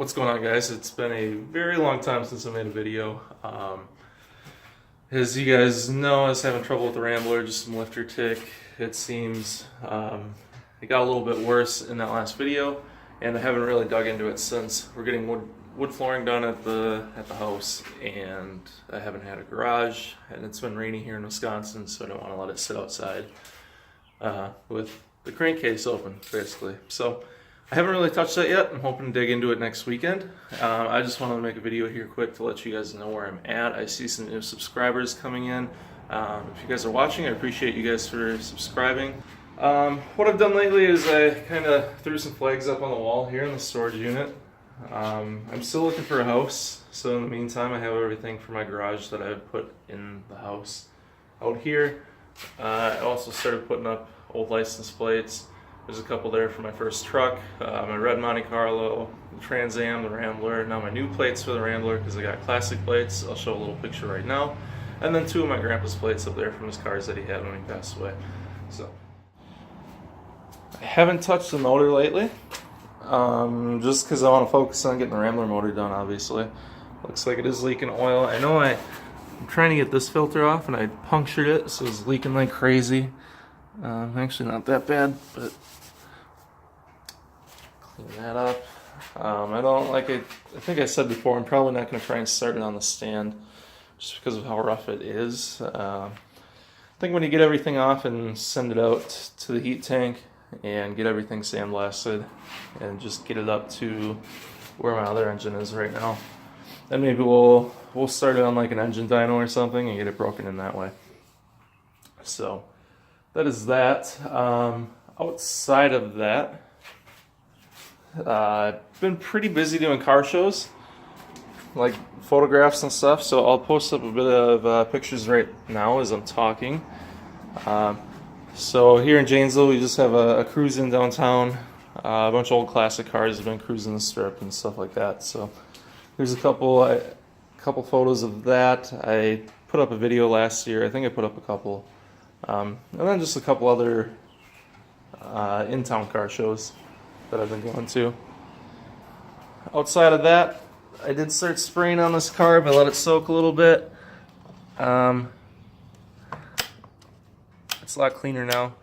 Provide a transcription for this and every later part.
What's going on, guys? It's been a very long time since I made a video. As you guys know, I was having trouble with the Rambler, just some lifter tick. It seems it got a little bit worse in that last video, and I haven't really dug into it since. We're getting wood flooring done at the house, and I haven't had a garage, and it's been rainy here in Wisconsin, so I don't want to let it sit outside with the crankcase open, basically. So I haven't really touched that yet. I'm hoping to dig into it next weekend. I just wanted to make a video here quick to let you guys know where I'm at. I see some new subscribers coming in. If you guys are watching, I appreciate you guys for subscribing. What I've done lately is I kind of threw some flags up on the wall here in the storage unit. I'm still looking for a house, so in the meantime I have everything for my garage that I put in the house out here. I also started putting up old license plates. There's a couple there for my first truck, my red Monte Carlo, the Trans Am, the Rambler. Now my new plates for the Rambler, because I got classic plates. I'll show a little picture right now. And then two of my grandpa's plates up there from his cars that he had when he passed away. So I haven't touched the motor lately, just because I want to focus on getting the Rambler motor done, obviously. Looks like it is leaking oil. I know I'm trying to get this filter off, and I punctured it, so it's leaking like crazy. Actually not that bad, but clean that up. I don't like it. I think I said before, I'm probably not going to try and start it on the stand just because of how rough it is. I think when you get everything off and send it out to the heat tank and get everything sandblasted and just get it up to where my other engine is right now, then maybe we'll start it on like an engine dyno or something and get it broken in that way. So that is that. Outside of that, I've been pretty busy doing car shows, like photographs and stuff, so I'll post up a bit of pictures right now as I'm talking. So here in Janesville, we just have a cruise in downtown. A bunch of old classic cars have been cruising the strip and stuff like that. So there's a couple photos of that. I put up a video last year. I think I put up a couple. And then just a couple other in-town car shows that I've been going to. Outside of that, I did start spraying on this carb. I let it soak a little bit. It's a lot cleaner now.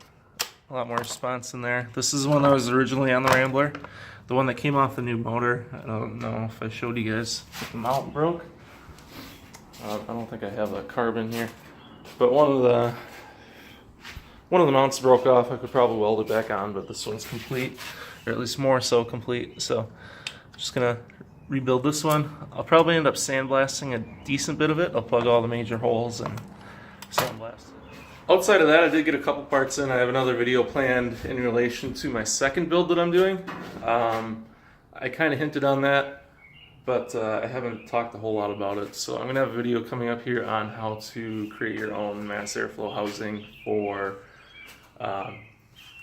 A lot more response in there. This is one that was originally on the Rambler. The one that came off the new motor. I don't know if I showed you guys. The mount broke. I don't think I have a carb in here. But one of the mounts broke off. I could probably weld it back on, but this one's complete, or at least more so complete. So I'm just gonna rebuild this one. I'll probably end up sandblasting a decent bit of it. I'll plug all the major holes and sandblast. Outside of that, I did get a couple parts in. I have another video planned in relation to my second build that I'm doing. I kind of hinted on that, but I haven't talked a whole lot about it. So I'm gonna have a video coming up here on how to create your own mass airflow housing for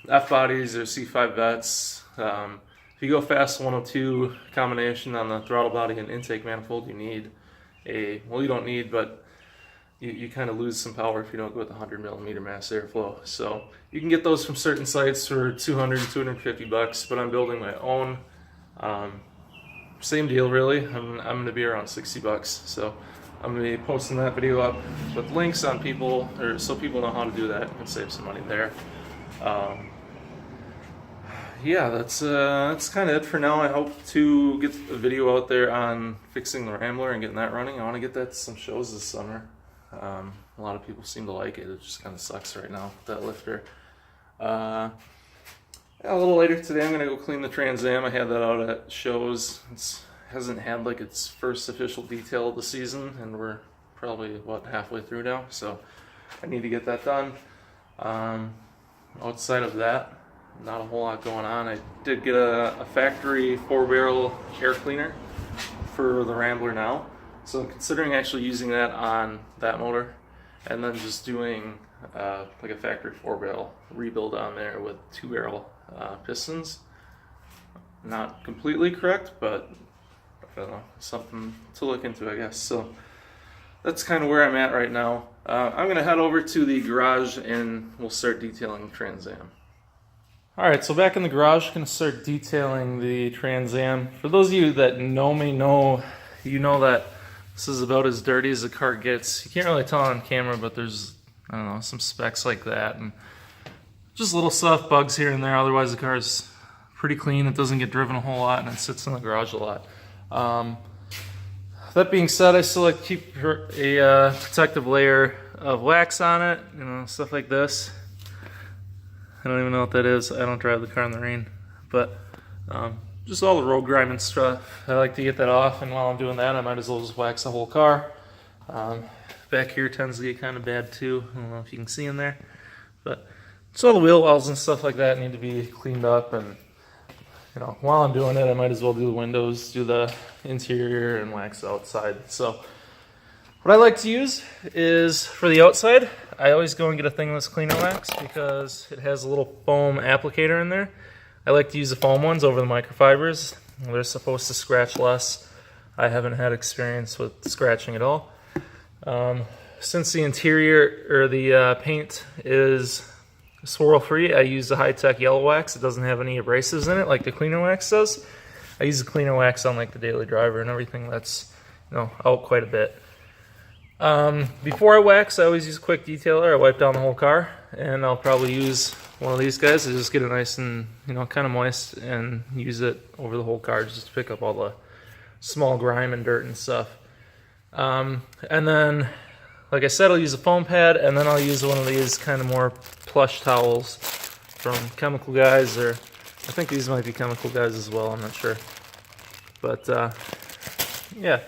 F-bodies or C5 vets. If you go fast 102 combination on the throttle body and intake manifold, you need well, you don't need, but you kind of lose some power if you don't go with 100mm mass airflow. So you can get those from certain sites for $200-$250, but I'm building my own. Same deal, really. I'm going to be around $60, so I'm going to be posting that video up with links on people, or so people know how to do that and save some money there. Yeah, that's kind of it for now. I hope to get a video out there on fixing the Rambler and getting that running. I want to get that to some shows this summer. A lot of people seem to like it. It just kind of sucks right now with that lifter. Yeah, a little later today I'm going to go clean the Trans Am. I had that out at shows. It hasn't had like its first official detail of the season, and we're probably, halfway through now, so I need to get that done. Outside of that, not a whole lot going on. I did get a factory 4-barrel air cleaner for the Rambler now, so I'm considering actually using that on that motor and then just doing like a factory 4-barrel rebuild on there with 2-barrel pistons. Not completely correct, but I don't know, something to look into, I guess. So that's kind of where I'm at right now. I'm going to head over to the garage and we'll start detailing the Trans Am. Alright, so back in the garage, going to start detailing the Trans Am. For those of you that know me, you know that this is about as dirty as the car gets. You can't really tell on camera, but there's, I don't know, some specks like that. And just little stuff, bugs here and there. Otherwise, the car is pretty clean. It doesn't get driven a whole lot, and it sits in the garage a lot. That being said, I still like to keep a protective layer of wax on it, you know, stuff like this. I don't even know what that is. I don't drive the car in the rain, but just all the road grime and stuff. I like to get that off, and while I'm doing that, I might as well just wax the whole car. Back here tends to get kind of bad too. I don't know if you can see in there, but so all the wheel wells and stuff like that need to be cleaned up. And you know, while I'm doing it, I might as well do the windows, do the interior, and wax the outside. So what I like to use is for the outside, I always go and get a thingless cleaner wax because it has a little foam applicator in there. I like to use the foam ones over the microfibers. They're supposed to scratch less. I haven't had experience with scratching at all. Since the interior or the paint is swirl free, I use the high-tech yellow wax. It doesn't have any abrasives in it like the cleaner wax does. I use the cleaner wax on like the daily driver and everything. That's, you know, out quite a bit. Before I wax, I always use a quick detailer. I wipe down the whole car, and I'll probably use one of these guys to just get it nice and, you know, kind of moist, and use it over the whole car just to pick up all the small grime and dirt and stuff. And then, like I said, I'll use a foam pad, and then I'll use one of these kind of more plush towels from Chemical Guys, or I think these might be Chemical Guys as well, I'm not sure. But yeah,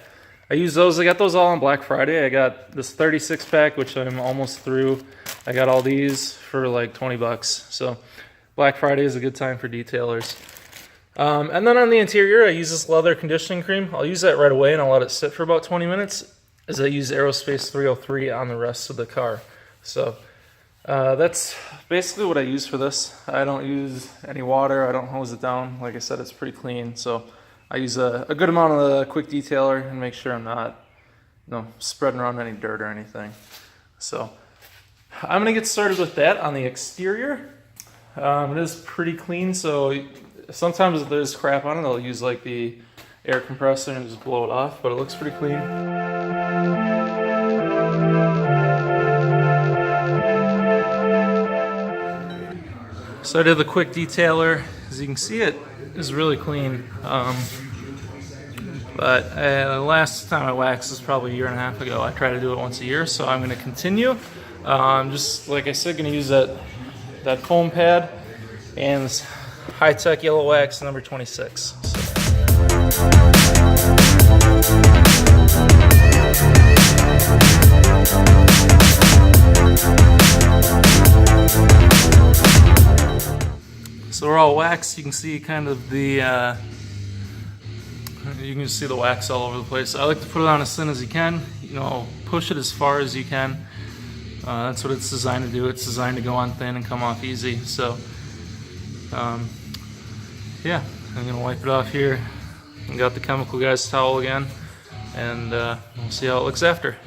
I use those. I got those all on Black Friday. I got this 36 pack, which I'm almost through. I got all these for like 20 bucks. So Black Friday is a good time for detailers. And then on the interior, I use this leather conditioning cream. I'll use that right away, and I'll let it sit for about 20 minutes as I use Aerospace 303 on the rest of the car. So that's basically what I use for this. I don't use any water. I don't hose it down. Like I said, it's pretty clean. So I use a good amount of the quick detailer and make sure I'm not, you know, spreading around any dirt or anything. So I'm gonna get started with that on the exterior. It is pretty clean, so sometimes if there's crap on it, I'll use like the air compressor and just blow it off, but it looks pretty clean. So I did the quick detailer. As you can see, it is really clean. But last time I waxed was probably a year and a half ago. I try to do it once a year, so I'm going to continue. Just like I said, going to use that foam pad and this high-tech yellow wax number 26. So we're all waxed. You can see kind of the you can just see the wax all over the place. I like to put it on as thin as you can. You know, push it as far as you can. That's what it's designed to do. It's designed to go on thin and come off easy. So, yeah, I'm gonna wipe it off here. I got the Chemical Guys towel again, and we'll see how it looks after.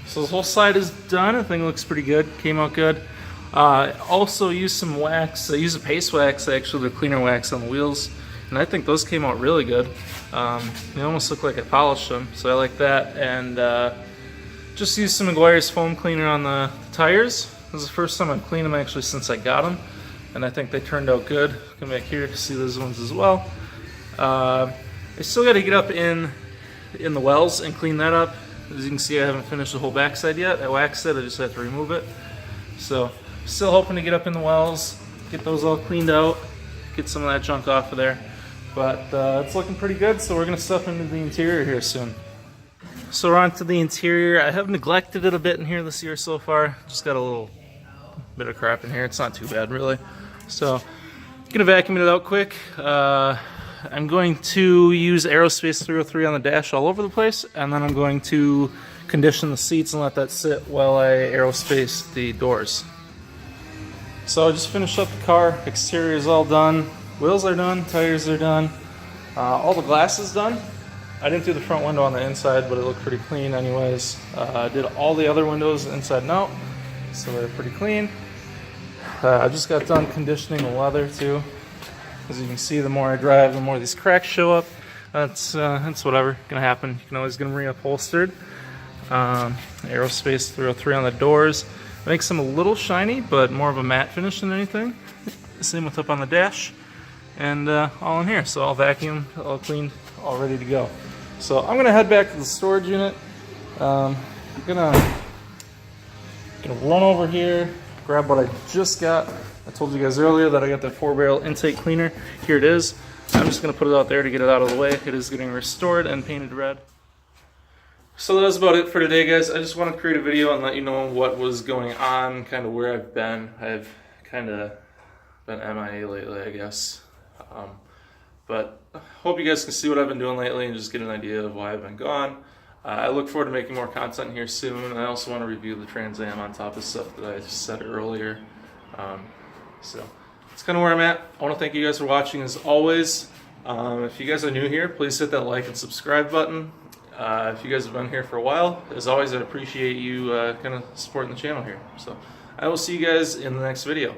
So this whole side is done. I think it looks pretty good. Came out good. Also used some wax. I used a paste wax, actually, the cleaner wax on the wheels, and I think those came out really good. They almost look like I polished them, so I like that. And just used some Meguiar's foam cleaner on the tires. This is the first time I've cleaned them actually since I got them, and I think they turned out good. Come back here to see those ones as well. I still got to get up in the wells and clean that up. As you can see, I haven't finished the whole backside yet. I waxed it, I just have to remove it. So, still hoping to get up in the wells, get those all cleaned out, get some of that junk off of there. But it's looking pretty good, so we're going to stuff into the interior here soon. So we're on to the interior. I have neglected it a bit in here this year so far. Just got a little bit of crap in here. It's not too bad, really. So, gonna vacuum it out quick. I'm going to use Aerospace 303 on the dash all over the place, and then I'm going to condition the seats and let that sit while I aerospace the doors. So I just finished up the car. Exterior is all done. Wheels are done. Tires are done. All the glass is done. I didn't do the front window on the inside, but it looked pretty clean anyways. I did all the other windows inside and out, so they're pretty clean. I just got done conditioning the leather too. As you can see, the more I drive, the more these cracks show up. That's whatever, gonna happen. You can always get them reupholstered. Aerospace 303 on the doors. It makes them a little shiny, but more of a matte finish than anything. Same with up on the dash. And all in here, so all vacuumed, all cleaned, all ready to go. So I'm gonna head back to the storage unit. I'm gonna run over here, grab what I just got. I told you guys earlier that I got the 4-barrel intake cleaner. Here it is. I'm just gonna put it out there to get it out of the way. It is getting restored and painted red. So that was about it for today, guys. I just want to create a video and let you know what was going on, kind of where I've been. I've kind of been MIA lately, I guess. But I hope you guys can see what I've been doing lately and just get an idea of why I've been gone. I look forward to making more content here soon, and I also want to review the Trans Am on top of stuff that I just said earlier. So that's kind of where I'm at. I want to thank you guys for watching as always. If you guys are new here, please hit that like and subscribe button. If you guys have been here for a while, as always, I'd appreciate you kind of supporting the channel here. So I will see you guys in the next video.